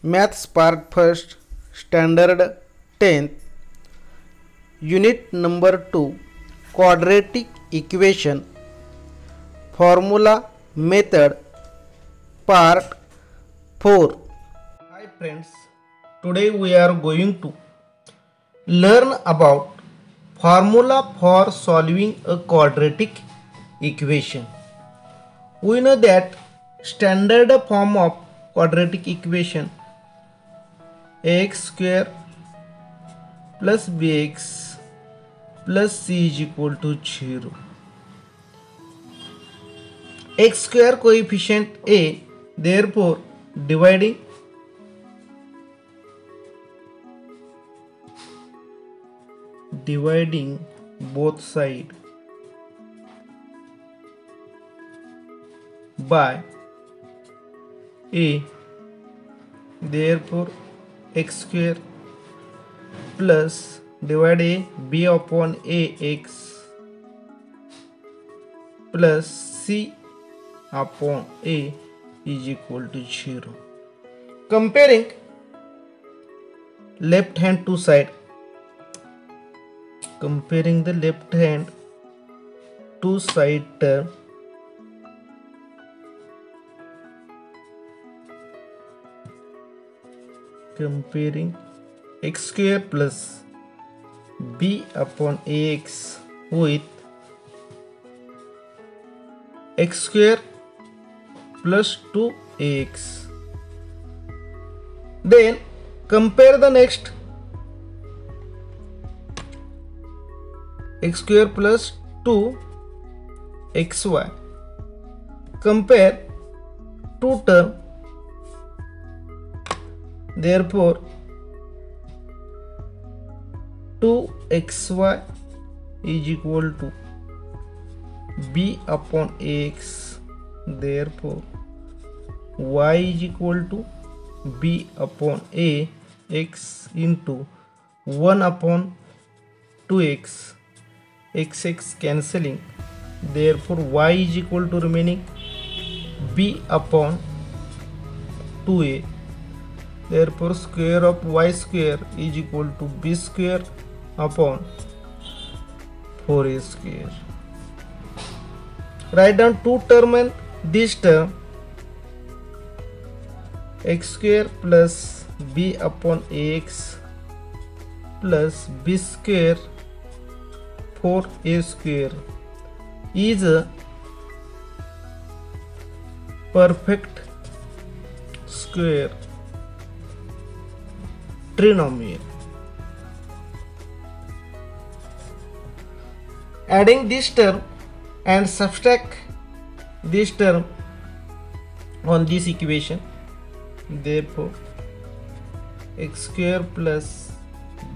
Maths Part First, Standard 10th, Unit number 2, Quadratic Equation, Formula Method, Part 4. Hi friends, today we are going to learn about formula for solving a quadratic equation. We know that standard form of quadratic equation ax square plus bx plus c is equal to 0. X square coefficient a, therefore dividing both sides by a, therefore x square plus divide a b upon ax plus c upon a is equal to 0. Comparing left hand two side, comparing the left hand two side term, comparing x square plus b upon ax with x square plus 2ax. Then compare the next x square plus 2xy. Compare two term, therefore 2xy is equal to b upon ax, therefore y is equal to b upon a x into 1 upon 2x, x cancelling, therefore y is equal to remaining b upon 2a, therefore square of y square is equal to b square upon 4a square. Write down two term and this term, x square plus b upon ax plus b square 4a square is a perfect square trinomial. Adding this term and subtract this term on this equation, therefore x square plus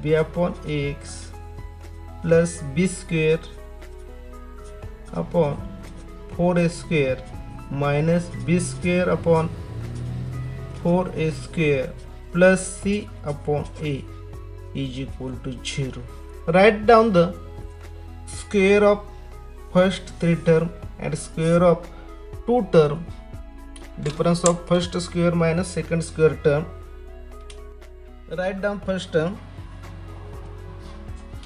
b upon ax plus b square upon 4a square minus b square upon 4a square plus c upon a is equal to 0. Write down the square of first three term and square of two term, difference of first square minus second square term. Write down first term,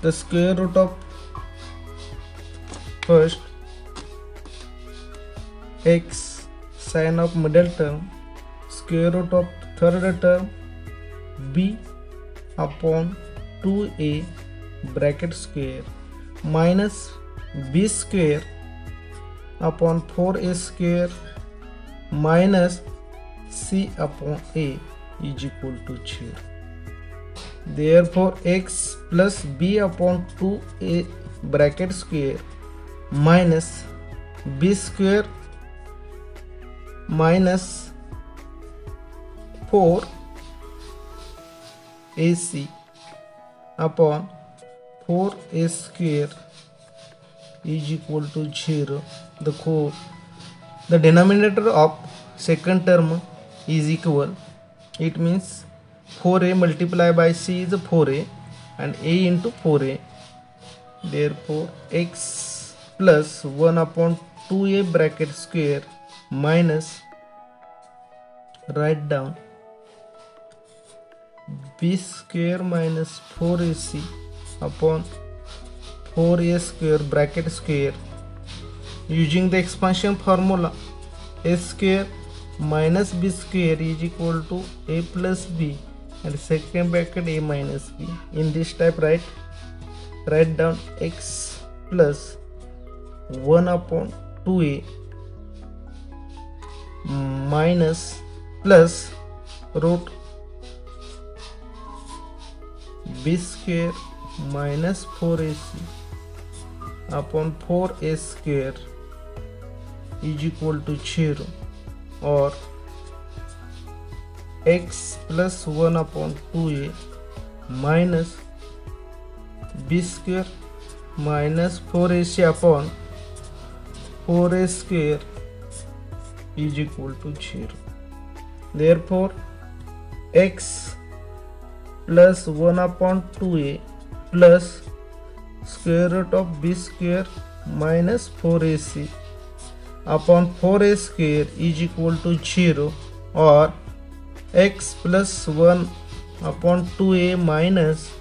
the square root of first x sine of middle term, square root of third term b upon 2a bracket square minus b square upon 4a square minus c upon a is equal to 0. Therefore x plus b upon 2a bracket square minus b square minus 4ac upon 4a square is equal to 0. The denominator of second term is equal. It means 4a multiplied by c is 4a and a into 4a. Therefore x plus 1 upon 2a bracket square minus, write down b square minus 4ac upon 4a square bracket square. Using the expansion formula, a square minus b square is equal to a plus b and second bracket a minus b. In this type, write down x plus 1 upon 2a minus plus root b square minus 4ac upon 4a square is equal to 0, or x plus 1 upon 2a minus b square minus 4ac upon 4a square is equal to 0. Therefore, x plus 1 upon 2a plus square root of b square minus 4ac upon 4a square is equal to 0, or x plus 1 upon 2a minus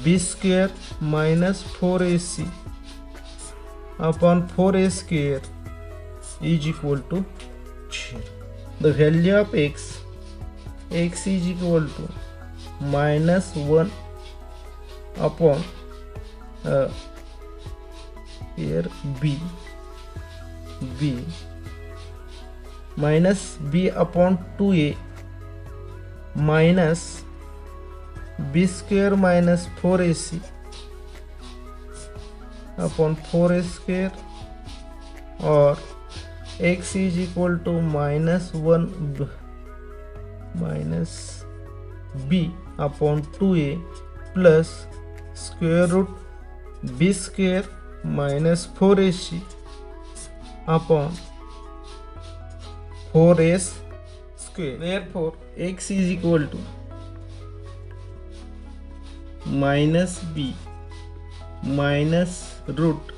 b square minus 4ac upon 4a square is equal to 0. The value of x is equal to minus 1 upon here b minus b upon 2a minus b square minus 4ac upon 4a square, or x is equal to minus 1 minus b upon 2a plus square root b square minus 4ac upon 4a square. Therefore, x is equal to minus b minus root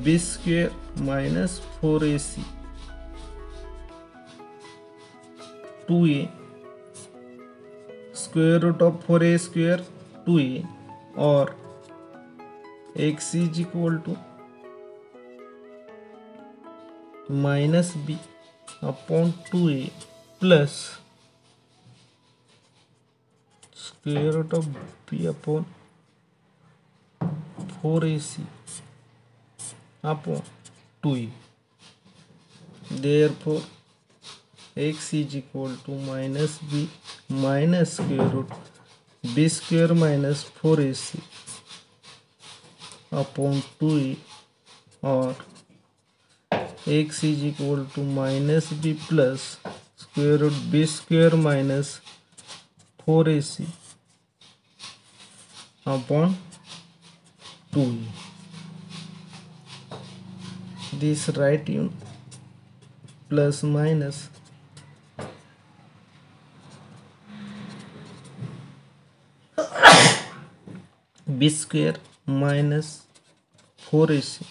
b square minus 4ac 2a square root of 4a square 2a, or x is equal to minus b upon 2a plus square root of b upon 4ac upon 2a. Therefore, x is equal to minus b minus square root b square minus 4ac upon 2a, or x is equal to minus b plus square root b square minus 4ac upon 2a. This write in plus minus b square minus 4ac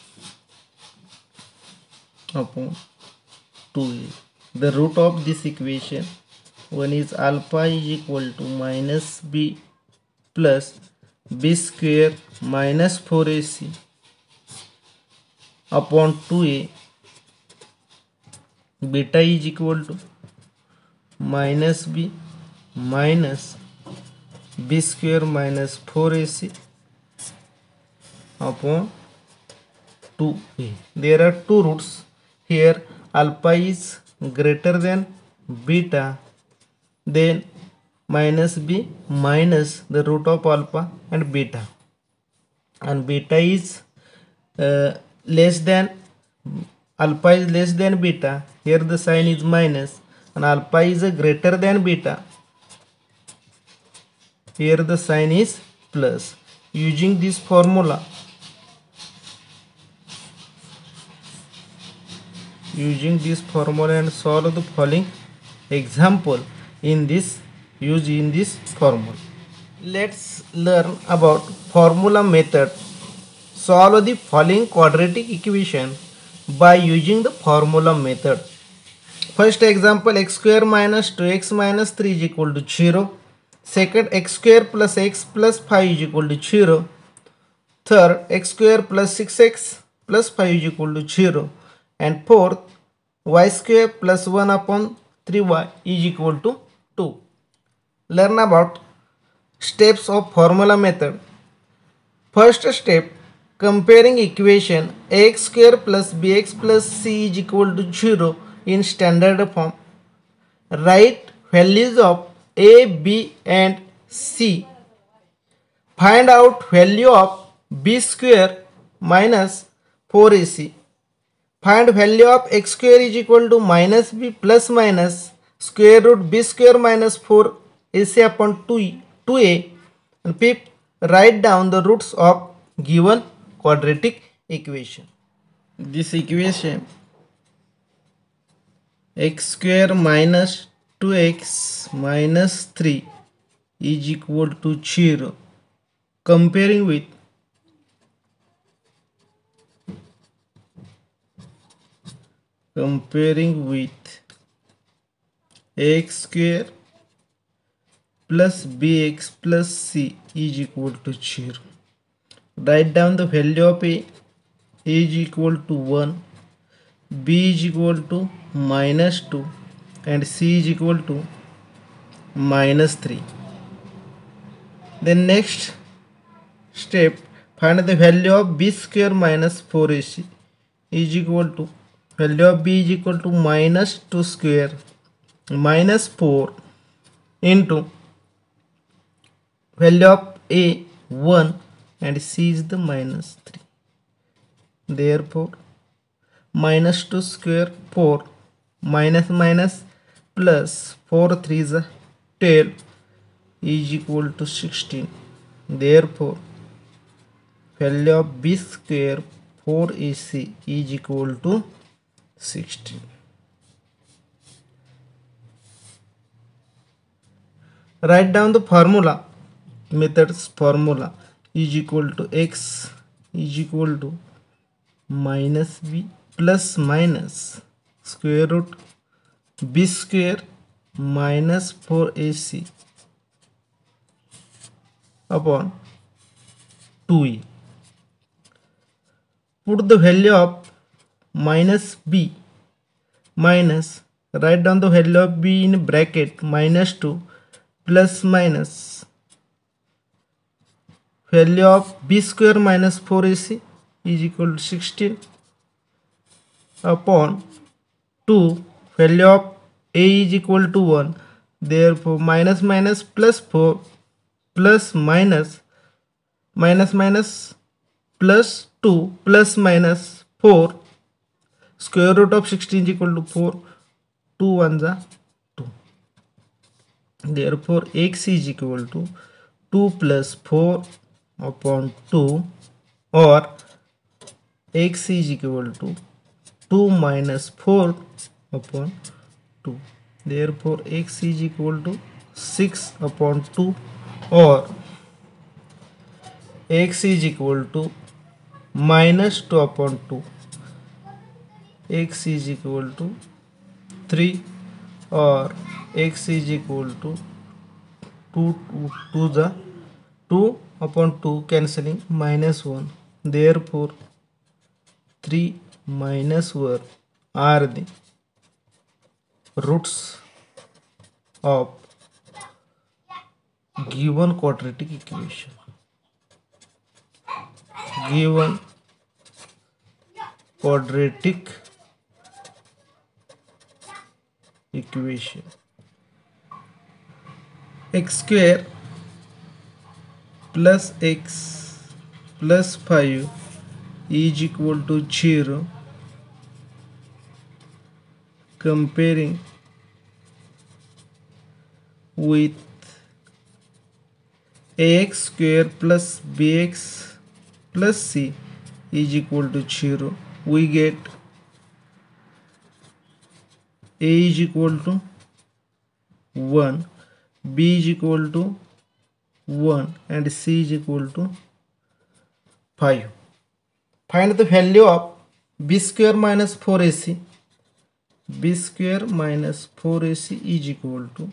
upon 2a. The root of this equation, one is alpha is equal to minus b plus b square minus 4ac upon 2a, beta is equal to minus b minus b square minus 4ac upon 2a. There are two roots here. Alpha is greater than beta, then minus b minus the root of alpha and beta, and beta is less than alpha is less than beta. Here the sign is minus, and alpha is greater than beta. Here the sign is plus. Using this formula, and solve the following example in this formula. Let's learn about formula method. Solve the following quadratic equation by using the formula method. First example, x square minus 2x minus 3 is equal to 0. Second, x square plus x plus 5 is equal to 0. Third, x square plus 6x plus 5 is equal to 0. And fourth, y square plus 1 upon 3y is equal to 2. Learn about steps of formula method. First step, comparing equation ax square plus bx plus c is equal to 0 in standard form. Write values of a, b and c. Find out value of b square minus 4ac. Find value of x square is equal to minus b plus minus square root b square minus 4ac upon 2a. And fifth, write down the roots of given quadratic equation. This equation x square minus 2x minus 3 is equal to 0. Comparing with ax square plus bx plus c is equal to 0. Write down the value of a is equal to 1, b is equal to minus 2 and c is equal to minus 3. Then next step, find the value of b square minus 4ac is equal to value of b is equal to minus 2 square minus 4 into value of a 1 and c is the minus 3. Therefore minus 2 square 4 minus minus plus 4 3 is 12 is equal to 16. Therefore value of b square 4ac is equal to 16. Write down the formula. Methods formula is equal to x is equal to minus b plus minus square root b square minus 4ac upon 2e. Put the value of minus b minus, write down the value of b in bracket minus 2 plus minus value of b square minus 4ac is equal to 16 upon 2 value of a is equal to 1. Therefore minus minus plus 4 plus minus minus minus plus 2 plus minus 4 square root of 16 is equal to 4. 2 1s are 2. Therefore x is equal to 2 plus 4 upon 2, or x is equal to 2 minus 4 upon 2. Therefore x is equal to 6 upon 2, or x is equal to minus 2 upon 2. X is equal to 3, or x is equal to 2 upon 2 cancelling minus 1. Therefore 3 minus 1 are the roots of given quadratic equation. Given quadratic equation x square plus x plus 5 is equal to 0. Comparing with ax square plus bx plus c is equal to 0, we get a is equal to 1, b is equal to 1 and c is equal to 5. Find the value of b square minus 4ac. b square minus 4ac is equal to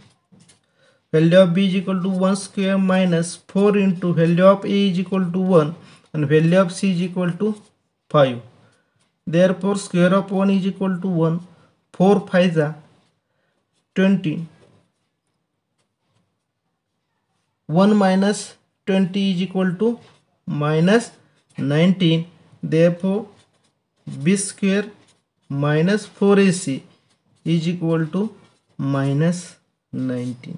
value of b is equal to 1 square minus 4 into value of a is equal to 1 and value of c is equal to 5. Therefore square of 1 is equal to 1. 4 5 are 20. 1 minus 20 is equal to minus 19. Therefore b square minus 4ac is equal to minus 19.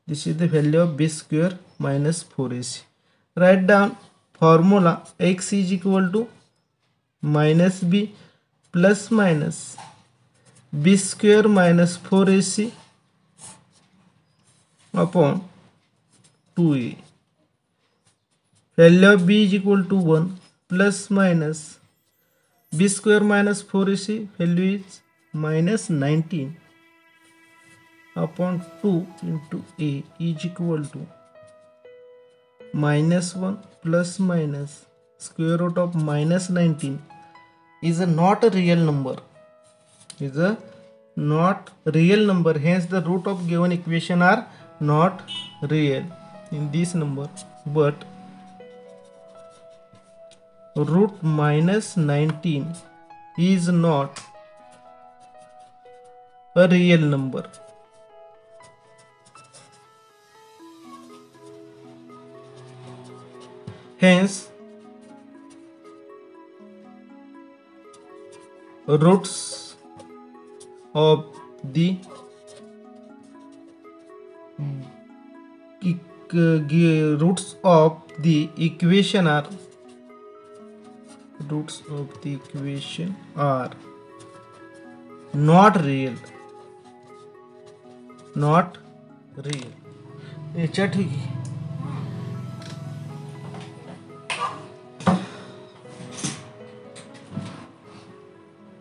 This is the value of b square minus 4ac. Write down formula. X is equal to minus b plus minus b square minus 4ac upon 2a. Value of b is equal to 1 plus minus b square minus 4ac value is minus 19 upon 2 into a is equal to minus 1 plus minus square root of minus 19 is not a real number. Hence the root of given equation are not real in this number, but root minus 19 is not a real number. Hence roots of the equation are not real. अच्छा ठीक है.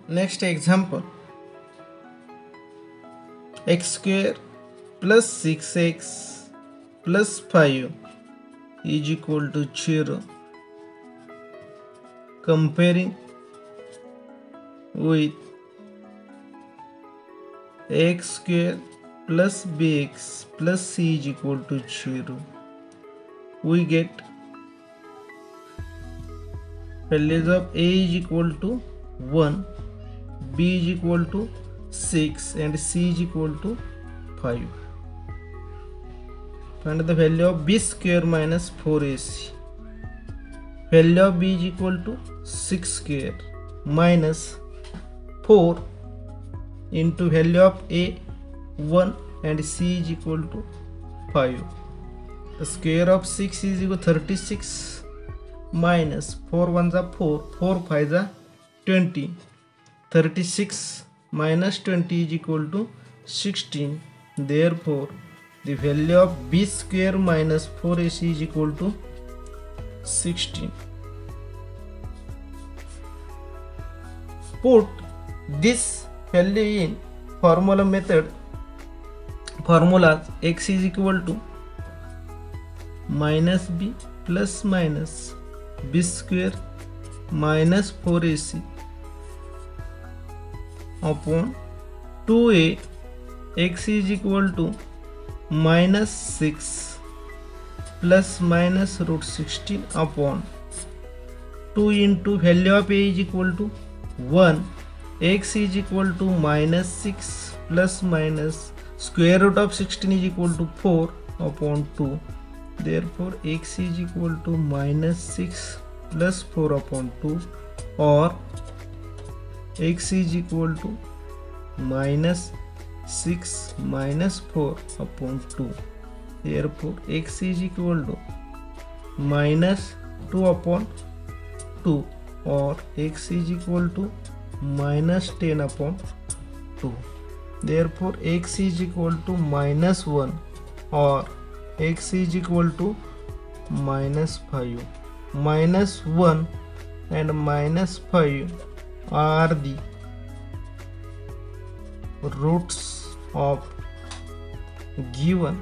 Next example. X square plus 6x plus 5 is equal to 0. Comparing with x square plus bx plus c is equal to 0. We get values of a is equal to 1, b is equal to 6 and c is equal to 5. Find the value of b square minus 4ac. Value of b is equal to 6 square minus 4 into value of a 1 and c is equal to 5. The square of 6 is equal to 36 minus 4 1s are 4, 4 5s are 20. 36 minus 20 is equal to 16. Therefore the value of b square minus 4ac is equal to 16. Put this value in formula method. Formula x is equal to minus b plus minus b square minus 4ac upon 2a. X is equal to minus 6 plus minus root 16 upon 2 into value of a is equal to 1. X is equal to minus 6 plus minus square root of 16 is equal to 4 upon 2. Therefore x is equal to minus 6 plus 4 upon 2, or x is equal to minus 6 minus 4 upon 2. Therefore x is equal to minus 2 upon 2, or x is equal to minus 10 upon 2. Therefore x is equal to minus 1, or x is equal to minus 5. Minus 1 and minus 5 are the roots of given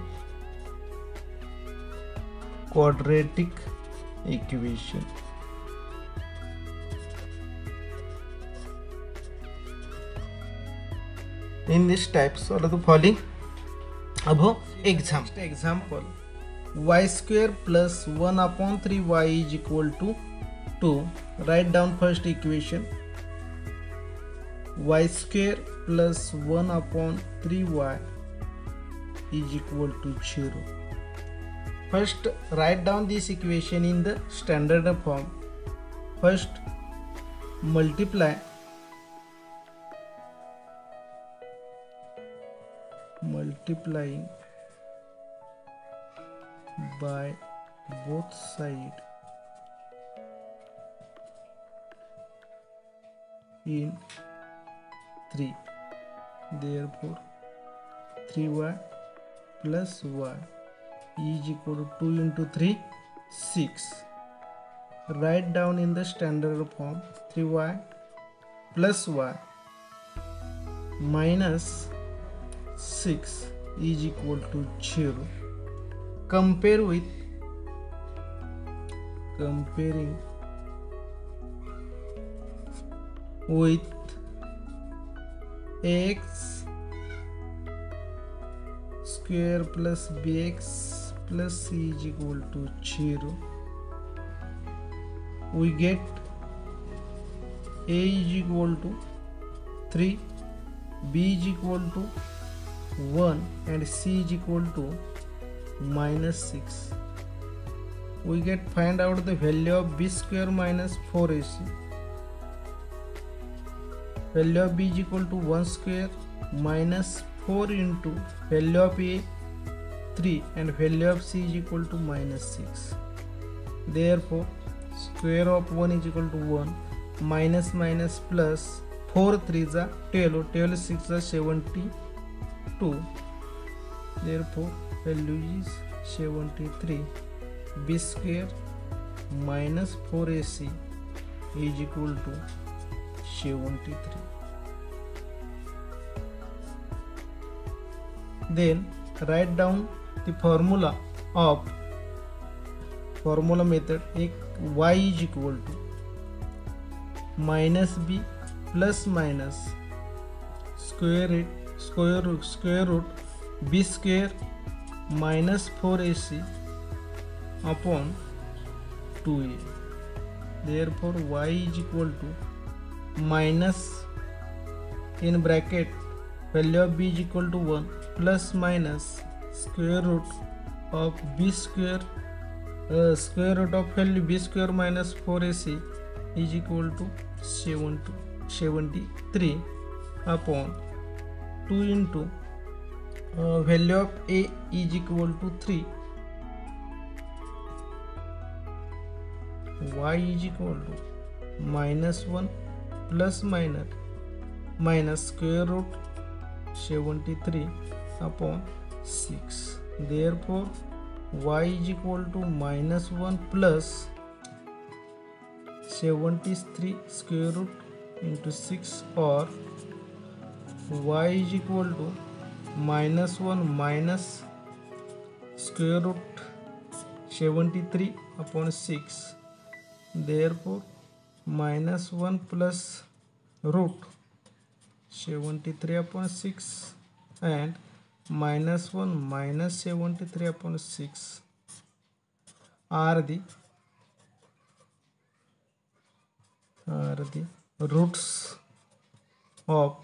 quadratic equation. In this type, solve the following अब example y square plus 1 upon 3y is equal to 2. Write down first equation. Y square plus 1 upon 3y is equal to 0. First write down this equation in the standard form. First multiplying by both sides in 3. Therefore 3y plus y is equal to 2 into 3 6. Write down in the standard form 3y plus y minus 6 is equal to 0. Comparing with x square plus bx plus c is equal to 0. We get a is equal to 3, b is equal to 1 and c is equal to minus 6. We get find out the value of b square minus 4ac. Value of b is equal to 1 square minus 4 into value of a 3 and value of c is equal to minus 6. Therefore square of 1 is equal to 1, minus minus plus 4 3s are 12, 12 6 are 72. Therefore value is 73. B square minus 4ac is equal to 73. Then write down the formula method. Y is equal to minus b plus minus square root b square minus 4ac upon 2a. Therefore y is equal to minus in bracket value of b is equal to 1 plus minus square root of b square square root of value b square minus 4ac is equal to 73 upon 2 into value of a is equal to 3. Y is equal to minus 1 plus minus square root 73 upon 6. Therefore y is equal to minus 1 plus 73 square root into 6, or y is equal to minus 1 minus square root 73 upon 6. Therefore minus 1 plus root 73 upon 6 and minus 1 minus 73 upon 6 are the roots of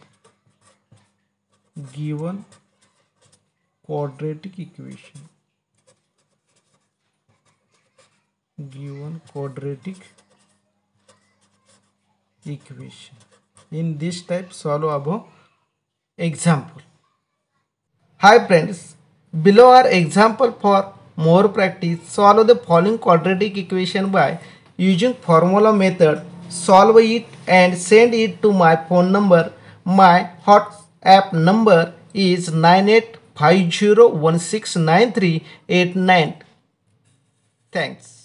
given quadratic equation. In this type, solve above example. Hi friends, below are example for more practice. Solve the following quadratic equation by using formula method. Solve it and send it to my phone number. My WhatsApp number is 9850169389. Thanks.